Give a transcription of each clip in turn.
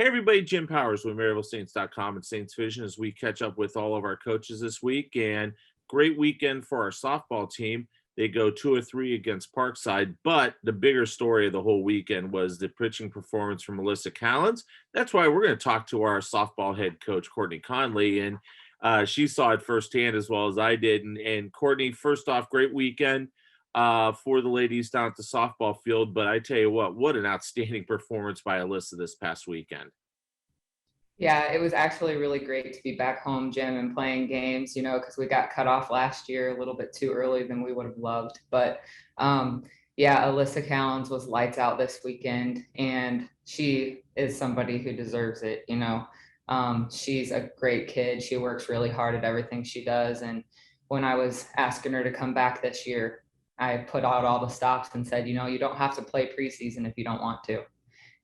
Hey everybody, Jim Powers with MaryvilleSaints.com and Saints Vision as we catch up with all of our coaches this week. And great weekend for our softball team. They go 2-3 against Parkside, but the bigger story of the whole weekend was the pitching performance from Melissa Callens. That's why we're going to talk to our softball head coach, Courtney Conley, and she saw it firsthand as well as I did. And Courtney, first off, great weekend for the ladies down at the softball field. But I tell you what an outstanding performance by Alyssa this past weekend. Yeah, it was actually really great to be back home, Jim, and playing games, because we got cut off last year a little bit too early than we would have loved. But yeah, Alyssa Callens was lights out this weekend, and she is somebody who deserves it. She's a great kid. She works really hard at everything she does. And when I was asking her to come back this year, I put out all the stops and said, you don't have to play preseason if you don't want to.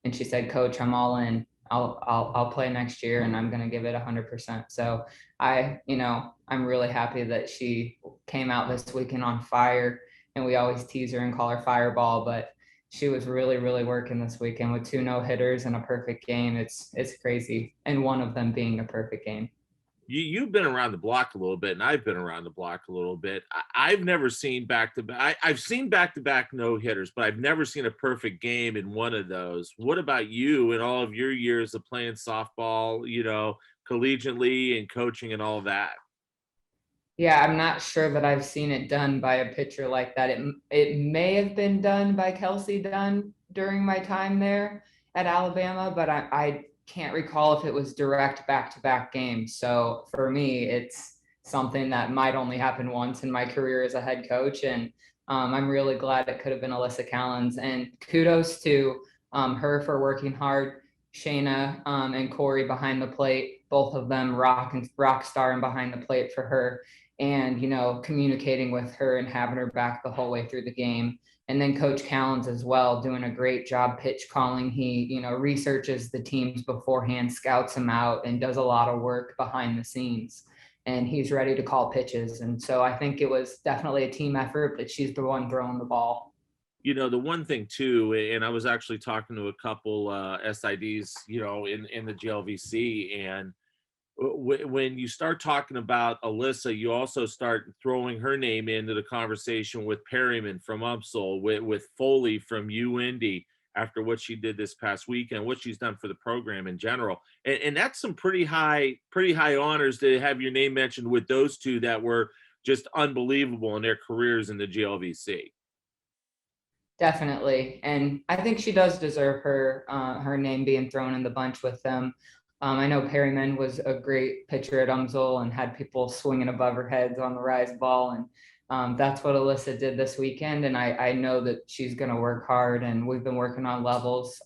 And she said, Coach, I'm all in. I'll play next year and I'm going to give it 100%. So I'm really happy that she came out this weekend on fire, and we always tease her and call her Fireball, but she was really, really working this weekend with 2 no-hitters and a perfect game. It's crazy. And one of them being a perfect game. You've been around the block a little bit, and I've been around the block a little bit. I've never seen back-to-back. I've seen back-to-back no-hitters, but I've never seen a perfect game in one of those. What about you in all of your years of playing softball, collegiately and coaching and all that? Yeah, I'm not sure that I've seen it done by a pitcher like that. It may have been done by Kelsey Dunn during my time there at Alabama, but I can't recall if it was direct back-to-back games. So for me, it's something that might only happen once in my career as a head coach. And I'm really glad it could have been Alyssa Callens. And kudos to her for working hard. Shayna and Corey behind the plate, both of them rock star and behind the plate for her, and communicating with her and having her back the whole way through the game. And then Coach Callens as well, doing a great job pitch calling. He researches the teams beforehand, scouts them out, and does a lot of work behind the scenes, and he's ready to call pitches. And so I think it was definitely a team effort, but she's the one throwing the ball. The one thing too, and I was actually talking to a couple SIDs, in the GLVC, and when you start talking about Alyssa, you also start throwing her name into the conversation with Perryman from Upsall, with Foley from UIndy, after what she did this past weekend, what she's done for the program in general. And that's some pretty high honors to have your name mentioned with those two that were just unbelievable in their careers in the GLVC. Definitely, and I think she does deserve her name being thrown in the bunch with them. I know Perryman was a great pitcher at Umsel and had people swinging above her heads on the rise ball, and that's what Alyssa did this weekend. And I know that she's going to work hard, and we've been working on levels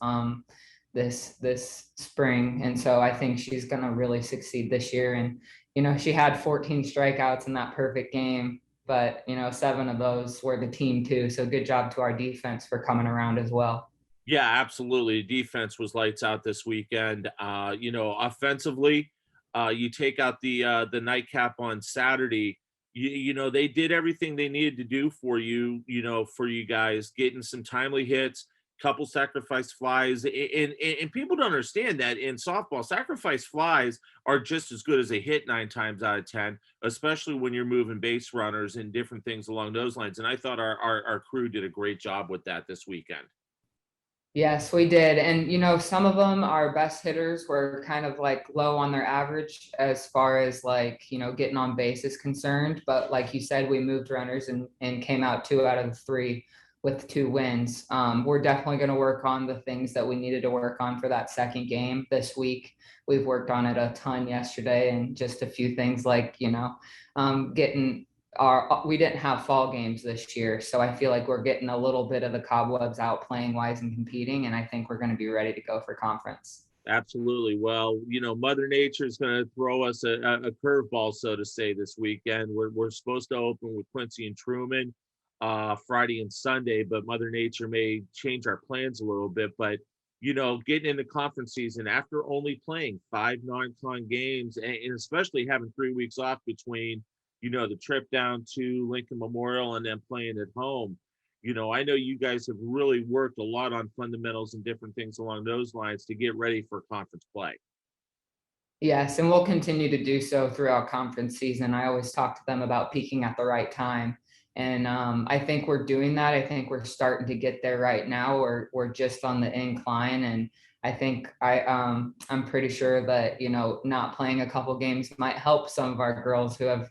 this spring, and so I think she's going to really succeed this year. And she had 14 strikeouts in that perfect game, but 7 of those were the team too. So good job to our defense for coming around as well. Yeah, absolutely. Defense was lights out this weekend. Offensively, you take out the nightcap on Saturday. They did everything they needed to do for you. For you guys, getting some timely hits, couple sacrifice flies, and people don't understand that in softball, sacrifice flies are just as good as a hit 9 times out of 10, especially when you're moving base runners and different things along those lines. And I thought our crew did a great job with that this weekend. Yes, we did. And, some of them, our best hitters were kind of like low on their average as far as like, getting on base is concerned. But like you said, we moved runners and came out 2 out of the 3 with 2 wins. We're definitely going to work on the things that we needed to work on for that second game this week. We've worked on it a ton yesterday, and just a few things like, getting we didn't have fall games this year, so I feel like we're getting a little bit of the cobwebs out playing wise and competing, and I think we're going to be ready to go for conference. Absolutely. Well, Mother Nature is going to throw us a curveball, so to say, this weekend. We're supposed to open with Quincy and Truman Friday and Sunday, but Mother Nature may change our plans a little bit. But getting into conference season after only playing 5 non-con games, and especially having 3 weeks off between the trip down to Lincoln Memorial and then playing at home. I know you guys have really worked a lot on fundamentals and different things along those lines to get ready for conference play. Yes, and we'll continue to do so throughout conference season. I always talk to them about peaking at the right time. And I think we're doing that. I think we're starting to get there right now. We're just on the incline. And I think I'm pretty sure that, not playing a couple games might help some of our girls who have,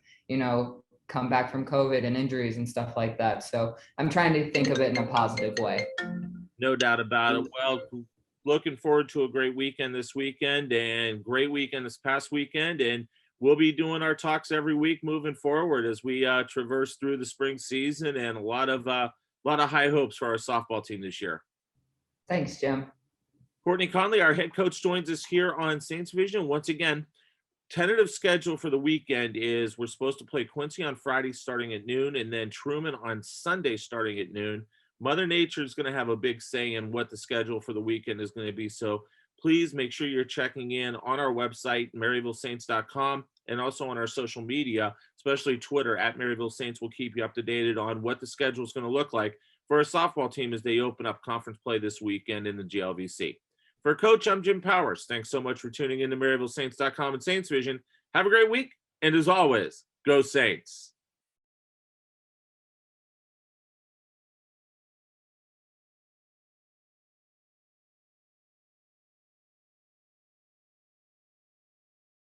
come back from COVID and injuries and stuff like that. So I'm trying to think of it in a positive way. No doubt about it. Well, looking forward to a great weekend this weekend and great weekend this past weekend. And we'll be doing our talks every week moving forward as we traverse through the spring season, and a lot of high hopes for our softball team this year. Thanks, Jim. Courtney Conley, our head coach, joins us here on Saints Vision. Once again, tentative schedule for the weekend is we're supposed to play Quincy on Friday starting at noon, and then Truman on Sunday starting at noon. Mother Nature is going to have a big say in what the schedule for the weekend is going to be. So please make sure you're checking in on our website, maryvillesaints.com, and also on our social media, especially Twitter at Maryville Saints. Will keep you up to date on what the schedule is going to look like for our softball team as they open up conference play this weekend in the GLVC. For Coach, I'm Jim Powers. Thanks so much for tuning in to MaryvilleSaints.com and Saints Vision. Have a great week. And as always, go Saints.